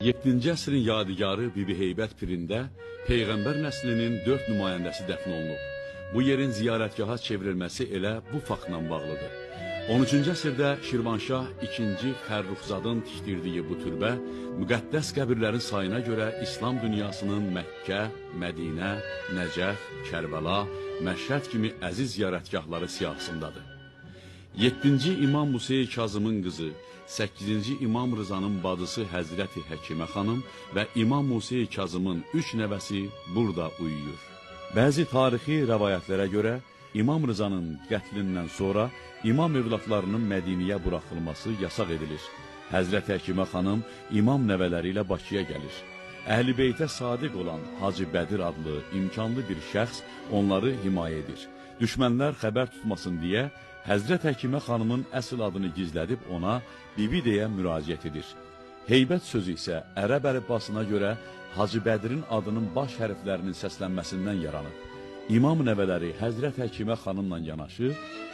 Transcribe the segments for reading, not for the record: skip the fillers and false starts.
7-ci əsrin yadigarı Bibi Heybət pirində Peyğəmbər nəslinin 4 nümayəndəsi dəfn olunub. Bu yerin ziyarətgaha çevrilməsi elə bu faktla bağlıdır. 13-cü əsrdə Şirvanşah II. Fərruxzadın tikdirdiyi bu türbə, müqəddəs qəbirlərin sayına görə İslam dünyasının Məkkə, Mədinə, Nəcəf, Kərbəla, Məşhəd kimi əziz ziyarətgahları siyahısındadır. 7-ci İmam Musa Kazımın qızı, 8-ci İmam Rızanın bacısı Həzrəti Həkimə xanım və İmam Musa Kazımın 3 nəvəsi burada uyuyur. Bəzi tarixi rəvayətlərə görə İmam Rızanın qətlindən sonra İmam övladlarının Mədiniyə buraxılması yasaq edilir. Həzrəti Həkimə xanım İmam nəvələri ilə Bakıya gəlir. Əhl-i Beytə sadiq olan Hacı Bədir adlı imkanlı bir şəxs onları himayə edir. Düşmənlər xəbər tutmasın deyə Həzrət Həkimə xanımın əsl adını gizlədib ona Bibi deyə müraciət edir. Heybət sözü isə ərəb əlifbasına görə Hacı Bədirin adının baş hərflərinin səslənməsindən yaranıb. İmam nəvələri Həzrət Həkimə xanımla yanaşı,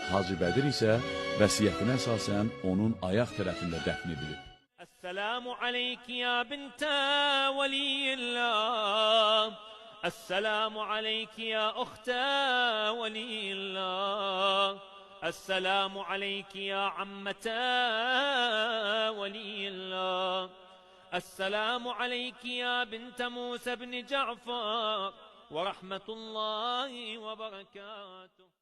Hacı Bədir isə vəsiyyətinə əsasən onun ayaq tərəfində dəfn edilib. Esselamu aleyki ya bintə veliyillah. Esselamu aleyki ya uxtə veliyillah. Esselamu aleyki ya ammətə veliyillah. Esselamu aleyki ya bintə Musa ibn Ca'far ve rahmetullahi ve berekatuhu.